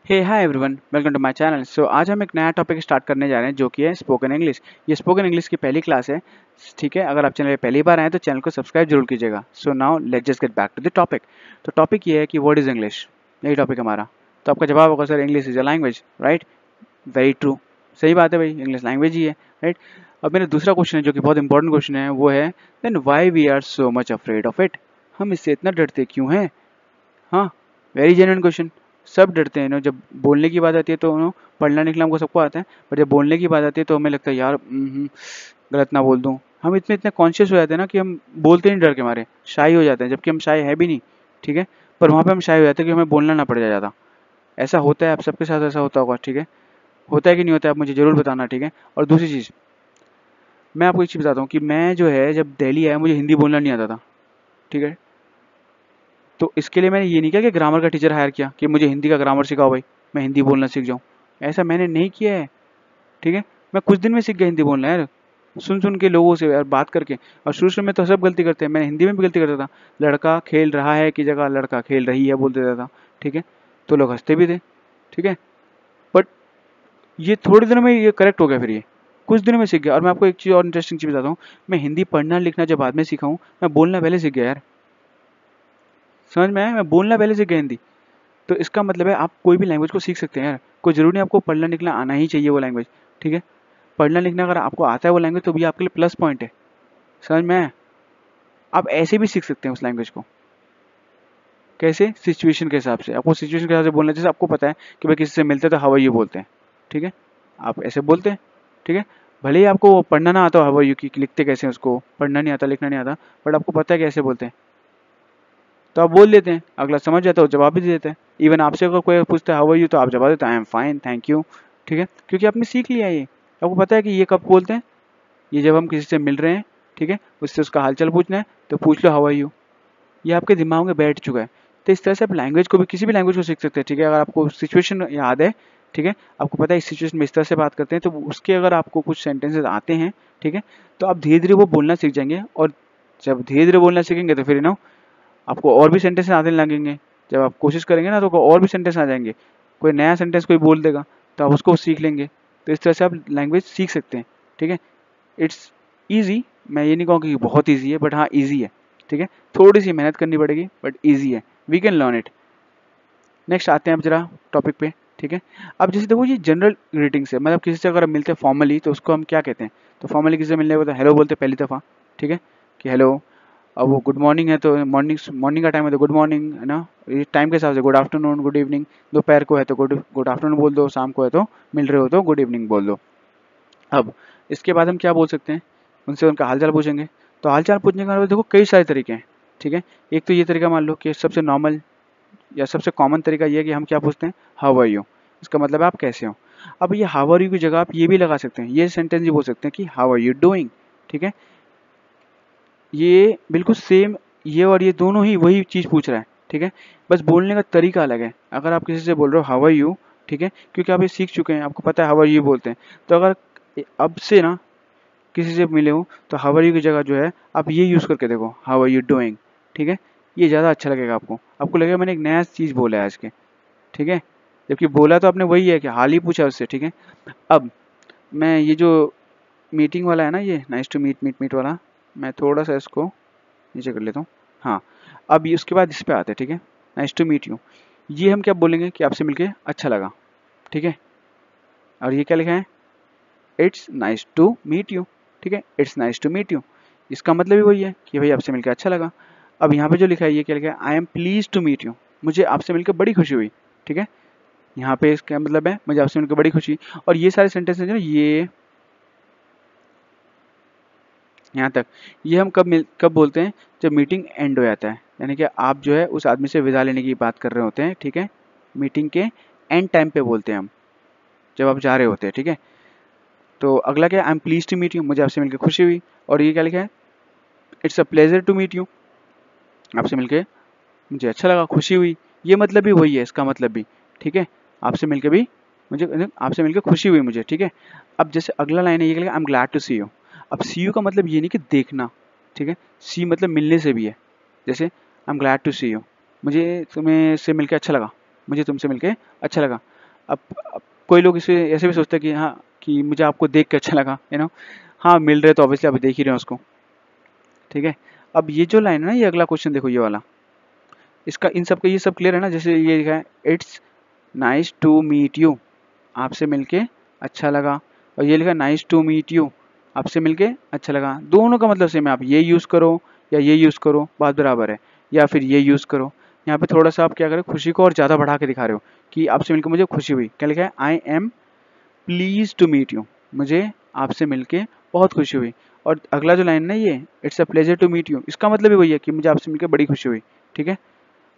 Hey hi everyone, welcome to my channel. So आज हम एक नया टॉपिक स्टार्ट करने जा रहे हैं जो कि है स्पोकन इंग्लिश। ये स्पोकन इंग्लिश की पहली क्लास है, ठीक है। अगर आप चैनल पे पहली बार आए तो चैनल को सब्सक्राइब जरूर कीजिएगा। So now let's just get back to the topic. तो टॉपिक ये है कि व्हाट इज इंग्लिश, यही टॉपिक हमारा। तो आपका जवाब होगा sir English is a language, right? Very true, सही बात है भाई, इंग्लिश लैंग्वेज ही है, राइट। अब मेरा दूसरा क्वेश्चन है जो कि बहुत इंपॉर्टेंट क्वेश्चन है, वो है then why we are so much afraid of it. हम इससे इतना डरते क्यों हैं? हाँ, वेरी जेन्युइन क्वेश्चन। सब डरते हैं ना, जब बोलने की बात आती है तो पढ़ना लिखना हमको सबको आता है, पर जब बोलने की बात आती है तो हमें लगता है यार गलत ना बोल दूं। हम इतने इतने कॉन्शियस हो जाते हैं ना कि हम बोलते नहीं, डर के मारे शाई हो जाते हैं, जबकि हम शाई है भी नहीं, ठीक है। पर वहाँ पे हम शाई हो जाते हैं कि हमें बोलना ना पड़ जाए ज़्यादा। ऐसा होता है, आप सबके साथ ऐसा होता होगा, ठीक है। होता है कि नहीं होता है, आप मुझे ज़रूर बताना, ठीक है। और दूसरी चीज़, मैं आपको एक चीज़ बताता हूँ कि मैं जो है जब दिल्ली आया मुझे हिंदी बोलना नहीं आता था, ठीक है। तो इसके लिए मैंने ये नहीं किया कि ग्रामर का टीचर हायर किया कि मुझे हिंदी का ग्रामर सिखाओ भाई, मैं हिंदी बोलना सीख जाऊँ। ऐसा मैंने नहीं किया है, ठीक है। मैं कुछ दिन में सीख गया हिंदी बोलना यार, सुन सुन के लोगों से यार, बात करके। और शुरू शुरू में तो सब गलती करते हैं, मैंने हिंदी में भी गलती करता था। लड़का खेल रहा है की जगह लड़का खेल रही है बोल देता था, ठीक है। तो लोग हंसते भी थे, ठीक है। बट ये थोड़े दिनों में ये करेक्ट हो गया, फिर ये कुछ दिनों में सीख गया। और मैं आपको एक चीज़ और इंटरेस्टिंग चीज़ बताता हूँ, मैं हिंदी पढ़ना लिखना जब बाद में सीखा हूँ, मैं बोलना पहले सीख गया यार। समझ में आया? मैं बोलना पहले सीख गया हिंदी। तो इसका मतलब है आप कोई भी लैंग्वेज को सीख सकते हैं यार, कोई ज़रूरी नहीं आपको पढ़ना लिखना आना ही चाहिए वो लैंग्वेज, ठीक है। पढ़ना लिखना अगर आपको आता है वो लैंग्वेज तो भी आपके लिए प्लस पॉइंट है। समझ में आया? आप ऐसे भी सीख सकते हैं उस लैंग्वेज को। कैसे? सिचुएशन के हिसाब से, आपको सिचुएशन के हिसाब से बोलना। जैसे आपको पता है कि भाई किसी से मिलते हैं तो हाउ आर यू बोलते हैं, ठीक है। आप ऐसे बोलते हैं, ठीक है। भले ही आपको वो पढ़ना ना आता हो हाउ आर यू की लिखते कैसे हैं उसको, पढ़ना नहीं आता लिखना नहीं आता, बट आपको पता है कैसे बोलते हैं, तो आप बोल देते हैं, अगला समझ जाता है, जवाब भी दे देता है। इवन आपसे अगर कोई पूछता है हाउ आर यू, तो आप जवाब देते हैं I am fine, thank you, ठीक है। क्योंकि आपने सीख लिया ये, आपको पता है कि ये कब बोलते हैं, ये जब हम किसी से मिल रहे हैं, ठीक है, उससे उसका हालचाल पूछना है तो पूछ लो हाउ आर यू। ये आपके दिमाग में बैठ चुका है। तो इस तरह से आप लैंग्वेज को भी, किसी भी लैंग्वेज को सीख सकते हैं, ठीक है। अगर आपको सिचुएशन याद है, ठीक है, आपको पता है इस सिचुएशन में इस तरह से बात करते हैं, तो उसके अगर आपको कुछ सेंटेंसेस आते हैं, ठीक है, तो आप धीरे धीरे वो बोलना सीख जाएंगे। और जब धीरे धीरे बोलना सीखेंगे तो फिर आपको और भी सेंटेंस आने लगेंगे। जब आप कोशिश करेंगे ना तो और भी सेंटेंस आ जाएंगे, कोई नया सेंटेंस कोई बोल देगा तो आप उसको सीख लेंगे। तो इस तरह से आप लैंग्वेज सीख सकते हैं, ठीक है। इट्स ईजी, मैं ये नहीं कहूँगा कि बहुत ईजी है, बट हाँ ईजी है, ठीक है। थोड़ी सी मेहनत करनी पड़ेगी बट ईजी है, we can learn it. Next आते हैं अब जरा टॉपिक पे, ठीक है। अब जैसे देखो ये जनरल ग्रीटिंग्स है, मतलब किसी से अगर हम मिलते हैं फॉर्मली तो उसको हम क्या कहते हैं? तो फॉर्मली किसी से मिलने को तो हेलो बोलते हैं पहली दफ़ा, ठीक है, कि हेलो। अब वो गुड मॉर्निंग है तो मॉर्निंग मॉर्निंग का टाइम है तो गुड मॉर्निंग, है ना। ये टाइम के हिसाब से गुड आफ्टरनून, गुड इवनिंग। दोपहर को है तो गुड गुड आफ्टरनून बोल दो, शाम को है तो मिल रहे हो तो गुड इवनिंग बोल दो। अब इसके बाद हम क्या बोल सकते हैं? उनसे उनका हालचाल पूछेंगे। तो हालचाल पूछने का देखो कई सारे तरीके हैं, ठीक है। एक तो ये तरीका मान लो कि सबसे नॉर्मल या सबसे कॉमन तरीका ये है कि हम क्या पूछते हैं? How are you. इसका मतलब है आप कैसे हो। अब ये हाउ आर यू की जगह आप ये भी लगा सकते हैं, ये सेंटेंस भी बोल सकते हैं कि हाउ आर यू डूइंग, ठीक है। ये बिल्कुल सेम, ये और ये दोनों ही वही चीज़ पूछ रहा है, ठीक है। बस बोलने का तरीका अलग है। अगर आप किसी से बोल रहे हो हाउ आर यू, ठीक है, क्योंकि आप ये सीख चुके हैं, आपको पता है हाउ आर यू बोलते हैं। तो अगर अब से ना किसी से मिले हो तो हाउ आर यू की जगह जो है आप ये यूज़ करके देखो, हाउ आर यू डूइंग, ठीक है। ये ज़्यादा अच्छा लगेगा आपको, आपको लगेगा मैंने एक नया चीज़ बोला है आज के, ठीक है। जबकि बोला तो आपने वही है कि हाल ही पूछा उससे, ठीक है। अब मैं ये जो मीटिंग वाला है ना, ये nice to meet meet meet वाला, मैं थोड़ा सा इसको नीचे कर लेता हूँ। हाँ, अब ये उसके बाद इस पे आते हैं, ठीक है। नाइस टू मीट यू, ये हम क्या बोलेंगे कि आपसे मिलके अच्छा लगा, ठीक है। और ये क्या लिखा है? It's nice to meet you, ठीक है, it's nice to meet you. इसका मतलब भी वही है कि भाई आपसे मिलकर अच्छा लगा। अब यहाँ पे जो लिखा है ये क्या लिखा है? I am pleased to meet you, मुझे आपसे मिलकर बड़ी खुशी हुई, ठीक है। यहाँ पे इसका मतलब है मुझे आपसे मिलकर बड़ी खुशी। और ये सारे सेंटेंसेस जो ये यहाँ तक, ये हम कब बोलते हैं? जब मीटिंग एंड हो जाता है, यानी कि आप जो है उस आदमी से विदा लेने की बात कर रहे होते हैं, ठीक है। मीटिंग के एंड टाइम पे बोलते हैं हम, जब आप जा रहे होते हैं, ठीक है। तो अगला क्या है? I am pleased to meet you, मुझे आपसे मिलकर खुशी हुई। और ये क्या लिखा है? It's a pleasure to meet you, आपसे मिलके मुझे अच्छा लगा, खुशी हुई। ये मतलब भी वही है, इसका मतलब भी, ठीक है। आपसे मिलके भी मुझे, आपसे मिलकर खुशी हुई मुझे, ठीक है। अब जैसे अगला लाइन है ये क्या लिखा? I am glad to see you. अब सी यू का मतलब ये नहीं कि देखना, ठीक है। सी मतलब मिलने से भी है। जैसे I am glad to see you, मुझे तुम्हें से मिलकर अच्छा लगा, मुझे तुमसे मिलके अच्छा लगा। अब कोई लोग इसे ऐसे भी सोचते हैं कि हाँ, कि मुझे आपको देख के अच्छा लगा, हाँ मिल रहे तो ऑब्वियसली आप देख ही रहे हो उसको, ठीक है। अब ये जो लाइन है ना, ये अगला क्वेश्चन देखो, ये वाला, इसका इन सब का ये सब क्लियर है ना। जैसे ये लिखा है it's nice to meet you, आपसे मिलके अच्छा लगा, और ये लिखा नाइस टू मीट यू, आपसे मिलके अच्छा लगा। दोनों का मतलब सेम है, आप ये यूज़ करो या ये यूज़ करो, बात बराबर है, या फिर ये यूज़ करो। यहाँ पे थोड़ा सा आप क्या करें, खुशी को और ज़्यादा बढ़ा के दिखा रहे हो कि आपसे मिलकर मुझे खुशी हुई। क्या लिखा है, I am pleased to meet you, मुझे आपसे मिलके बहुत खुशी हुई। और अगला जो लाइन है ये, it's a pleasure to meet you, इसका मतलब भी वही है कि मुझे आपसे मिलकर बड़ी खुशी हुई, ठीक है।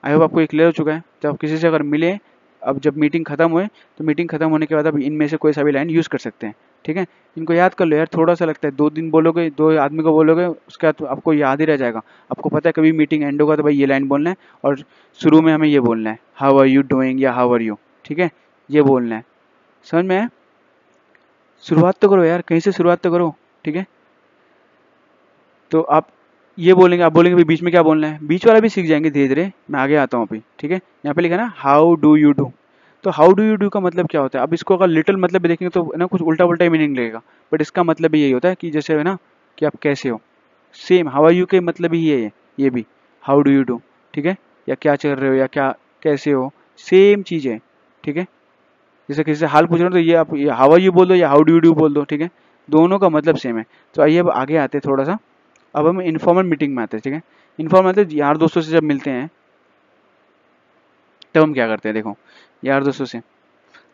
आई होप आपको ये क्लियर हो चुका है। जब आप किसी से अगर मिले, अब जब मीटिंग खत्म हुए, तो मीटिंग खत्म होने के बाद अब इनमें से कोई सा भी लाइन यूज़ कर सकते हैं, ठीक है। इनको याद कर लो यार, थोड़ा सा लगता है, 2 दिन बोलोगे, 2 आदमी को बोलोगे, उसके बाद तो आपको याद ही रह जाएगा। आपको पता है कभी मीटिंग एंड होगा तो भाई ये लाइन बोलना है, और शुरू में हमें ये बोलना है, हाउ आर यू डूइंग या हाउ आर यू, ठीक है, ये बोलना है। समझ में आया? शुरुआत तो करो यार, कहीं से शुरुआत तो करो, ठीक है। तो आप ये बोलेंगे, आप बोलेंगे बीच में क्या बोलना है, बीच वाला भी सीख जाएंगे धीरे धीरे, मैं आगे आता हूँ अभी, ठीक है। यहाँ पे लिखा ना हाउ डू यू डू, तो हाउ डू यू डू का मतलब क्या होता है। अब इसको अगर लिटिल मतलब भी देखेंगे तो ना कुछ उल्टा उल्टा ही मीनिंग लगेगा, बट इसका मतलब भी यही होता है कि जैसे है ना, कि आप कैसे हो। सेम हाउ आर यू के मतलब भी ये भी हाउ डू यू डू, ठीक है, या क्या चल रहे हो, या क्या कैसे हो, सेम चीज़ है, ठीक है। जैसे किसी से हाल पूछ रहे हो तो ये आप हाउ आर यू बोल दो या हाउ डू यू डू बोल दो, ठीक है, दोनों का मतलब सेम है। तो आइए अब आगे आते हैं थोड़ा सा, अब हम इनफॉर्मल मीटिंग में आते हैं, ठीक है। इनफॉर्मल मतलब यार दोस्तों से जब मिलते हैं तब हम क्या करते हैं, देखो यार दोस्तों से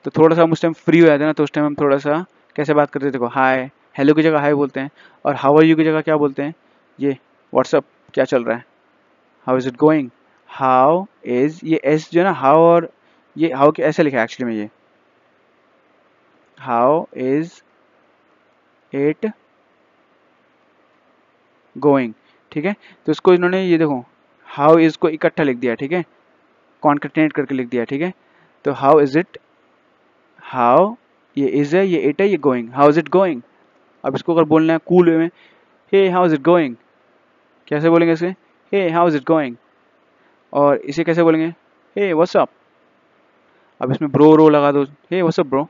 तो थोड़ा सा हम उस टाइम फ्री हो जाते हैं ना, तो उस टाइम हम थोड़ा सा कैसे बात करते हैं, देखो हाय, हेलो की जगह हाय बोलते हैं, और हाउ आर यू की जगह क्या बोलते हैं, ये व्हाट्सअप, क्या चल रहा है, how is it going, how is, ये एस जो है ना हाउ, और ये हाउ के ऐसे लिखा है एक्चुअली में, ये हाउ इज इट गोइंग, ठीक है। तो इसको इन्होंने ये देखो हाउ इज को इकट्ठा लिख दिया, ठीक है, कॉन्कैटिनेट करके लिख दिया, ठीक है। तो हाउ इज इट, हाउ, ये इज है, ये इट है, ये going, how is it going. अब इसको अगर बोलना है कूल वे में, hey how is it going, कैसे बोलेंगे इसे, hey how is it going. और इसे कैसे बोलेंगे, हे व्हाट्स अप। अब इसमें ब्रो रो लगा दो, hey what's up bro,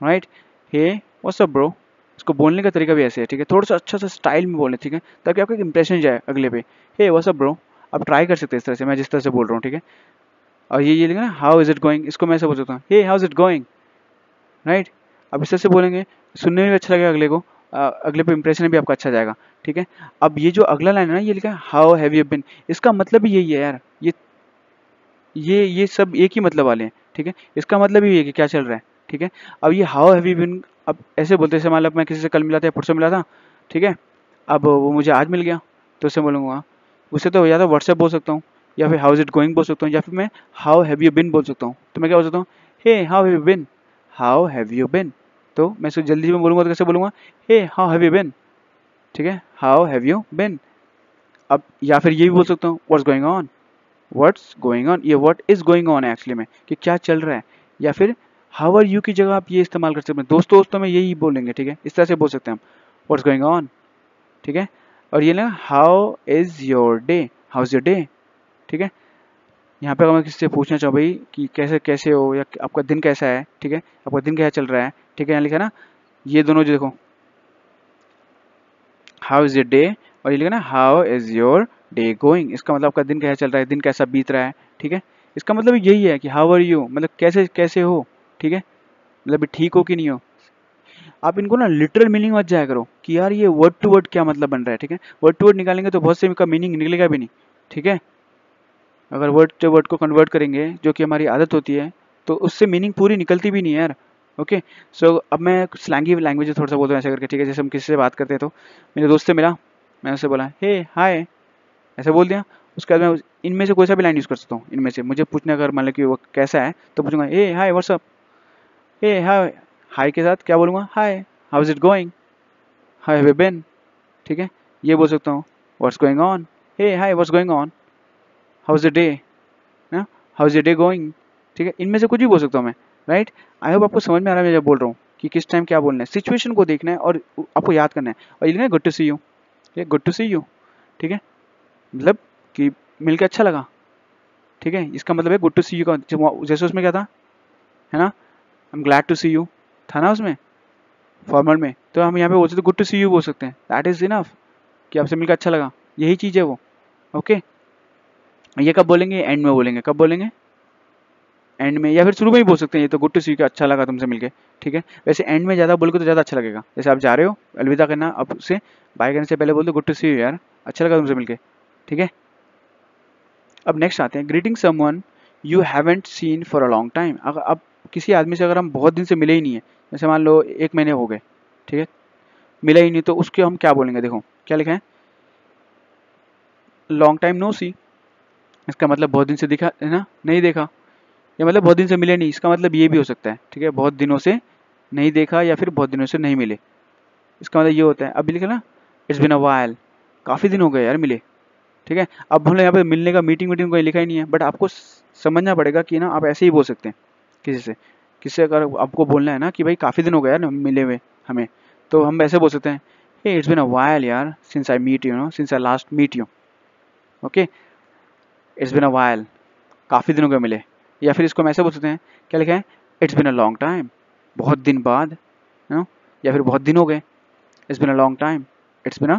right, hey what's up bro. इसको बोलने का तरीका भी ऐसे है, ठीक है, थोड़ा सा अच्छा सा स्टाइल में बोलें, ठीक है, ताकि आपका एक इंप्रेशन जाए अगले पे, हे व्हाट्स अप ब्रो। आप ट्राई कर सकते हैं इस तरह से, मैं जिस तरह से बोल रहा हूँ, ठीक है। और ये लिखा ना हाउ इज इट गोइंग, इसको मैं ऐसे बोल सकता हूँ, hey how is it going, right. अब इस तरह से बोलेंगे, सुनने में भी अच्छा लगेगा अगले को, अगले पे इंप्रेशन भी आपका अच्छा जाएगा, ठीक है। अब ये जो अगला लाइन है ना, ये लिखा है हाउ हैव यू बिन, इसका मतलब भी यही है यार, ये सब एक ही मतलब वाले हैं, ठीक है। इसका मतलब भी ये है कि क्या चल रहा है, ठीक है। अब ये हाउ हैव यू बिन, अब ऐसे बोलते हैं, मान लो मैं किसी से कल मिला था या परसों मिला था, ठीक है, अब वो मुझे आज मिल गया, तो उससे बोलूँगा, उससे तो या तो व्हाट्सएप बोल सकता हूँ, या फिर हाउ इज इट गोइंग बोल सकता हूँ, या फिर मैं हाउ हैव यू बिन बोल सकता हूँ। तो मैं क्या बोल सकता हूँ, hey how have you been, how have you been. तो मैं इसको जल्दी में बोलूँगा तो कैसे बोलूँगा, hey how have you been, ठीक है, हाउ हैव यू बिन। अब या फिर ये भी बोल सकता हूँ, what's going on, what's going on, ये व्हाट इज गोइंग ऑन है एक्चुअली में, कि क्या चल रहा है। या फिर हाउ आर यू की जगह आप ये इस्तेमाल कर सकते हैं, दोस्तों दोस्तों में यही बोलेंगे, ठीक है, इस तरह से बोल सकते हैं हम, व्हाट्स गोइंग ऑन, ठीक है। और ये ना how is your day, how is your day, ठीक है। यहाँ पे अगर मैं किसी से पूछना चाहूँ भाई कि कैसे कैसे हो, या आपका दिन कैसा है, ठीक है, आपका दिन कैसा चल रहा है, ठीक है, यहाँ लिखा है ना, ये दोनों जो देखो हाउ इज योर डे, और ये लिखा ना how is your day going, इसका मतलब आपका दिन कैसा चल रहा है, दिन कैसा बीत रहा है, ठीक है। इसका मतलब यही है कि हाउ आर यू, मतलब कैसे कैसे हो, ठीक है, मतलब ठीक हो कि नहीं हो। आप इनको ना लिटरल मीनिंग मत जाया करो कि यार ये वर्ड टू वर्ड क्या मतलब बन रहा है, ठीक है। वर्ड टू वर्ड निकालेंगे तो बहुत से का मीनिंग निकलेगा भी नहीं, ठीक है। अगर वर्ड टू वर्ड को कन्वर्ट करेंगे, जो कि हमारी आदत होती है, तो उससे मीनिंग पूरी निकलती भी नहीं है यार। ओके, सो अब मैं स्लैंगी लैंग्वेज थोड़ा सा बोलता हूँ ऐसा करके, ठीक है। जैसे हम किसी से बात करते हैं, तो मेरे दोस्त से मिला, मैंने उससे बोला हे हाय, ऐसे बोल दिया। उसके बाद मैं इनमें से कोई सा भी लाइन यूज़ कर सकता हूँ, इनमें से मुझे पूछना अगर मान लो कि वो कैसा है, तो पूछूंगा हे हाय व्हाट्सअप, हे हाय, हाय के साथ क्या बोलूँगा, hi how is it going, how have you been, ठीक है। ये बोल सकता हूँ what's going on, hey hi what's going on, how is the day, ना, how is the day going, ठीक है। इनमें से कुछ भी बोल सकता हूँ मैं, राइट। आई होप आपको समझ में आ रहा है मैं जब बोल रहा हूँ कि किस टाइम क्या बोलना है, सिचुएशन को देखना है और आपको याद करना है। और ये लिखना है गुड टू सी यू, ये गुड टू सी यू, ठीक है, मतलब कि मिलके अच्छा लगा, ठीक है, इसका मतलब है गुड टू सी यू का जैसे उसमें क्या था, है ना, I am glad to see you था ना उसमें फॉर्मल में, तो हम यहाँ पे बोल सकते गुड टू सी यू बोल सकते हैं, दैट इज इनफ कि आपसे मिलकर अच्छा लगा, यही चीज़ है वो। ओके, ये कब बोलेंगे, एंड में बोलेंगे, कब बोलेंगे, एंड में, या फिर शुरू में ही बोल सकते हैं ये तो गुड टू सी यू, अच्छा लगा तुमसे मिलके, ठीक है। वैसे एंड में ज़्यादा बोलोगे तो ज़्यादा अच्छा लगेगा, जैसे आप जा रहे हो अलविदा करना, अब उससे बाय करने से पहले बोल दो गुड टू सी यू यार, अच्छा लगा तुमसे मिलके, ठीक है। अब नेक्स्ट आते हैं, greeting someone you haven't seen for a long time. अगर अब किसी आदमी से अगर हम बहुत दिन से मिले ही नहीं है, जैसे मान लो 1 महीने हो गए, ठीक है, मिला ही नहीं, तो उसके हम क्या बोलेंगे, देखो क्या लिखा है, लॉन्ग टाइम नो सी, इसका मतलब बहुत दिन से दिखा है ना, नहीं देखा, या मतलब बहुत दिन से मिले नहीं, इसका मतलब ये भी हो सकता है, ठीक है, बहुत दिनों से नहीं देखा या फिर बहुत दिनों से नहीं मिले, इसका मतलब ये होता है। अब लिखा ना, इट्स बिन अ व्हाइल, काफ़ी दिन हो गए यार मिले, ठीक है। अब हमने यहाँ पे मिलने का मीटिंग कोई लिखा ही नहीं है, बट आपको समझना पड़ेगा कि ना आप ऐसे ही बोल सकते हैं किसी से अगर आपको बोलना है ना कि भाई काफ़ी दिन हो गया ना मिले हुए हमें, तो हम ऐसे बोल सकते हैं, hey it's been a while यार since I meet you know, since I last meet you, okay, it's been a while, काफ़ी दिनों के मिले। या फिर इसको हम ऐसे बोल सकते हैं, क्या लिखा है, it's been a long time, बहुत दिन बाद, नो, या फिर बहुत दिन हो गए, it's been a long time, it's been a,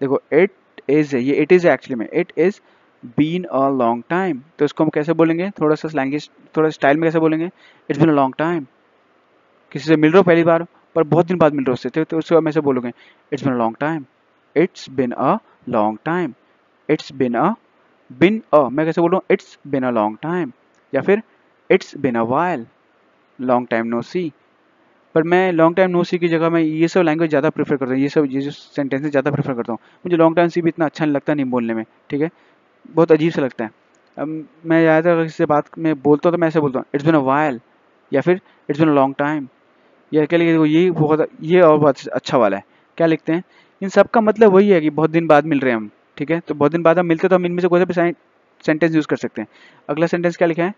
देखो इट इज है, ये इट इज एक्चुअली में, it is been a long time, तो इसको हम कैसे बोलेंगे, थोड़ा सा लैंग्वेज थोड़ा स्टाइल में कैसे बोलेंगे, it's been a long time, किसी से मिल रहे हो पहली बार पर बहुत दिन बाद मिल रहे हो उससे, तो उसको हम ऐसे बोलोगे, it's been a long time, it's been a long time, it's been a, मैं कैसे बोल रहा हूँ, it's been a long time, या फिर it's been a while, long time no see. पर मैं लॉन्ग टाइम नो सी की जगह मैं ये सब लैंग्वेज ज़्यादा प्रेफर करता हूँ, ये जो सेंटेंसेस ज़्यादा प्रेफर करता हूँ, मुझे लॉन्ग टाइम सी भी इतना अच्छा नहीं लगता नहीं बोलने में, ठीक है, बहुत अजीब सा लगता है। अब मैं ज़्यादातर अगर किसी से बात में बोलता हूँ तो मैं ऐसे बोलता हूँ, इट्स बिन अ वाइल, या फिर it's been a long time, या क्या लिखे, ये बहुत, ये और बहुत अच्छा वाला है, क्या लिखते हैं, इन सब का मतलब वही है कि बहुत दिन बाद मिल रहे हैं हम, ठीक है, तो बहुत दिन बाद हम मिलते तो हम इनमें से कोई सा भी सेंटेंस यूज़ कर सकते हैं। अगला सेंटेंस क्या लिखा है,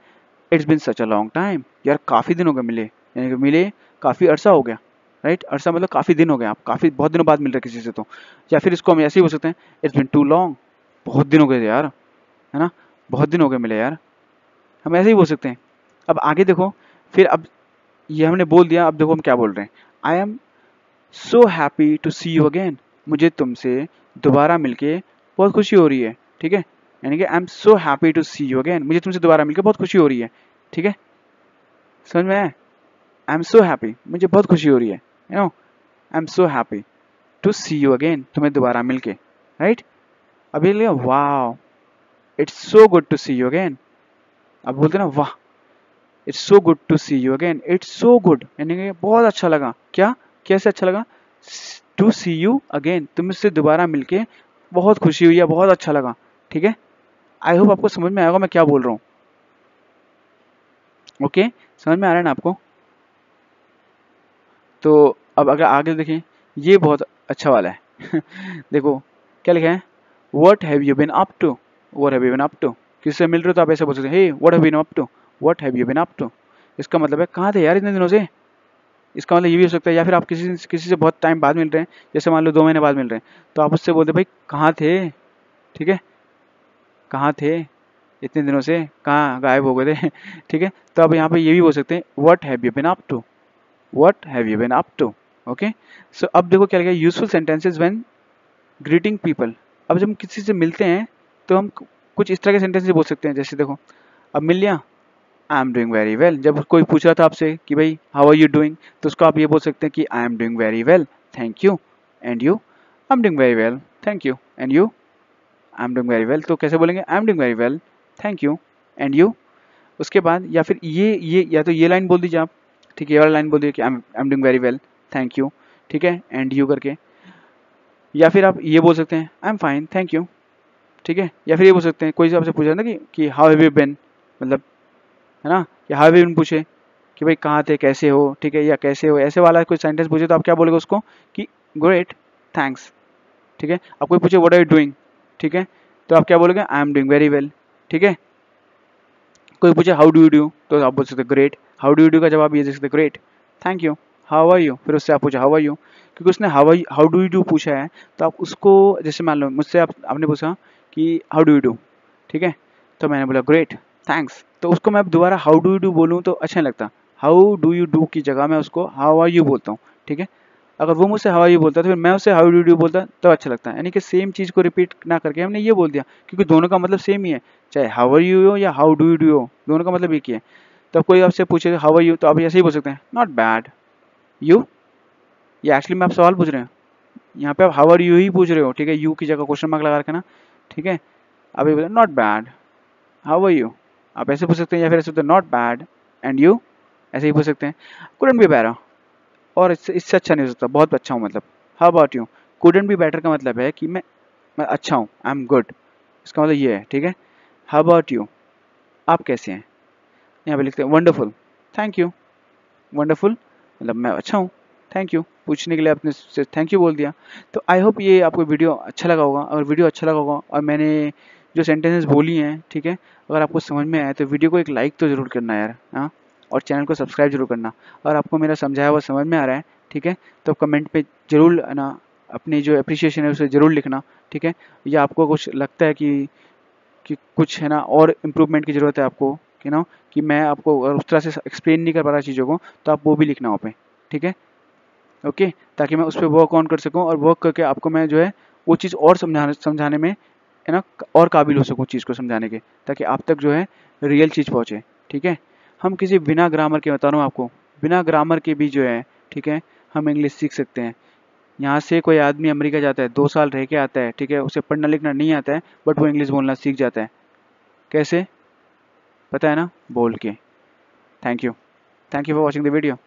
it's been such a long time, यार काफ़ी दिन हो गए मिले, यानी कि मिले काफ़ी अरसा हो गया, राइट, अरसा मतलब काफ़ी दिन हो गए, आप काफ़ी बहुत दिनों बाद मिल रहे किसी से, तो या फिर इसको हम ऐसे ही बोल सकते हैं, इट्स बिन टू लॉन्ग, बहुत दिन हो गए यार, है ना, बहुत दिन हो गए मिले यार, हम ऐसे ही बोल सकते हैं। अब आगे देखो, फिर अब ये हमने बोल दिया, अब देखो हम क्या बोल रहे हैं, I am so happy to see you again, मुझे तुमसे दोबारा मिलके बहुत खुशी हो रही है, ठीक है, यानी कि I am so happy to see you again, मुझे तुमसे दोबारा मिलके बहुत खुशी हो रही है, ठीक है, समझ में आया, आई एम सो हैप्पी, मुझे बहुत खुशी हो रही है, you know, I am so happy to see you again, तुम्हें दोबारा मिलके, राइट। अभी लिया, वाह it's so good to see you again, अब बोलते ना वाह, it's so good to see you again, it's so good यानी कि बहुत अच्छा लगा, क्या, कैसे अच्छा लगा, टू सी यू अगेन, तुमसे दोबारा मिलके बहुत खुशी हुई है, बहुत अच्छा लगा, ठीक है। आई होप आपको समझ में आएगा मैं क्या बोल रहा हूँ, ओके, समझ में आ रहा है ना आपको। तो अब अगर आगे देखें, ये बहुत अच्छा वाला है देखो क्या लिखा है, what have you been up to, what have you been up to, किससे मिल रहे हो तो आप ऐसे बोल सकते हैं, hey what have you been up to, what have you been up to, इसका मतलब है कहाँ थे यार इतने दिनों से, इसका मतलब ये भी हो सकता है, या फिर आप किसी से बहुत टाइम बाद मिल रहे हैं, जैसे मान लो 2 महीने बाद मिल रहे हैं, तो आप उससे बोलते भाई कहाँ थे, ठीक है, कहाँ थे इतने दिनों से, कहाँ गायब हो गए थे ठीक है, तो आप यहाँ पे ये भी बोल सकते हैं, what have you been up to, what have you been up to, okay. So अब देखो क्या लिखा है, useful sentences when greeting people, अब जब हम किसी से मिलते हैं तो हम कुछ इस तरह के सेंटेंसेस बोल सकते हैं, जैसे देखो अब मिल लिया, I am doing very well, जब कोई पूछ रहा था आपसे कि भाई हाउ आर यू डूइंग, तो उसको आप ये बोल सकते हैं कि I am doing very well, thank you, and you, I am doing very well, thank you, and you, I am doing very well, तो कैसे बोलेंगे, I am doing very well, thank you, and you. उसके बाद या फिर ये या तो ये लाइन बोल दीजिए आप, ठीक है, ये वाला लाइन बोल दीजिए कि I am doing very well, thank you, ठीक है, एंड यू करके, या फिर आप ये बोल सकते हैं, I am fine, thank you, ठीक है, या फिर ये बोल सकते हैं, कोई से आपसे पूछ रहा था कि हाउ हैव यू बीन, मतलब है ना, कि हाउ हैव यू बीन पूछे कि भाई कहाँ थे, कैसे हो, ठीक है, या कैसे हो, ऐसे वाला कोई सेंटेंस पूछे तो आप क्या बोलेगे उसको कि ग्रेट, थैंक्स, ठीक है। आप कोई पूछे व्हाट आर यू डूइंग, ठीक है, तो आप क्या बोलोगे, I am doing very well, ठीक है। कोई पूछे हाउ डू यू डू, तो आप बोल सकते great, how do you do का जवाब ये दे सकते great, thank you, how are you, फिर उससे आप पूछे हाउ आर यू, क्योंकि उसने हाउ डू यू डू पूछा है, तो आप उसको, जैसे मान लो मुझसे आपने पूछा कि हाउ डू यू डू, ठीक है, तो मैंने बोला ग्रेट, थैंक्स, तो उसको मैं अब दोबारा हाउ डू यू डू बोलूँ तो अच्छा नहीं लगता। हाउ डू यू डू की जगह मैं उसको हाउ आर यू बोलता हूँ, ठीक है। अगर वो मुझसे हाउ आर यू बोलता है तो फिर मैं उससे हाउ डू यू डू बोलता तो अच्छा लगता है। यानी कि सेम चीज़ को रिपीट ना करके हमने ये बोल दिया, क्योंकि दोनों का मतलब सेम ही है, चाहे हाउ आर यू हो या हाउ डू यू डू हो, दोनों का मतलब एक ही है। तो कोई आपसे पूछे हाउ आर यू, तो आप ऐसे ही बोल सकते हैं नॉट बैड। यू, ये एक्चुअली में आप सवाल पूछ रहे हैं, यहाँ पे आप हाउ आर यू ही पूछ रहे हो, ठीक है। यू की जगह क्वेश्चन मार्क लगा रखे ना, ठीक है। आप ये बोले not bad, how are you, आप ऐसे पूछ सकते हैं, या फिर ऐसे बोलते नॉट बैड एंड यू, ऐसे ही पूछ सकते हैं। कुडंट बी बेटर, और इससे अच्छा नहीं हो सकता, बहुत अच्छा हूँ मतलब। How about you, couldn't be better का मतलब है कि मैं अच्छा हूँ, आई एम गुड, इसका मतलब ये है, ठीक है। हाउ अबाउट यू, आप कैसे हैं, यहाँ पे लिखते हैं वंडरफुल, थैंक यू। वंडरफुल मतलब मैं अच्छा हूँ, थैंक यू, पूछने के लिए आपने से थैंक यू बोल दिया। तो आई होप ये आपको वीडियो अच्छा लगा होगा। अगर वीडियो अच्छा लगा होगा और मैंने जो सेंटेंसेस बोली हैं, ठीक है, अगर आपको समझ में आया तो वीडियो को एक लाइक तो ज़रूर करना यार, हाँ, और चैनल को सब्सक्राइब जरूर करना। और आपको मेरा समझाया हुआ समझ में आ रहा है, ठीक है, तो कमेंट पे जरूर ना अपनी जो अप्रिसिएशन है उसे ज़रूर लिखना, ठीक है। या आपको कुछ लगता है कि कुछ है ना और इम्प्रूवमेंट की ज़रूरत है आपको, कि ना कि मैं आपको अगर उस तरह से एक्सप्लेन नहीं कर पा रहा चीज़ों को, तो आप वो भी लिखना वहाँ पे, ठीक है, ओके, ताकि मैं उस पर वर्क ऑन कर सकूँ और वर्क करके आपको मैं जो है वो चीज़ और समझाने में है ना और काबिल हो सकूँ चीज़ को समझाने के, ताकि आप तक जो है रियल चीज़ पहुँचे, ठीक है। हम किसी बिना ग्रामर के, बता रहा हूँ आपको, बिना ग्रामर के भी जो है, ठीक है, हम इंग्लिश सीख सकते हैं। यहाँ से कोई आदमी अमेरिका जाता है, 2 साल रह के आता है, ठीक है, उसे पढ़ना लिखना नहीं आता है, बट वो इंग्लिश बोलना सीख जाता है। कैसे, पता है ना, बोल के। Thank you for watching the video.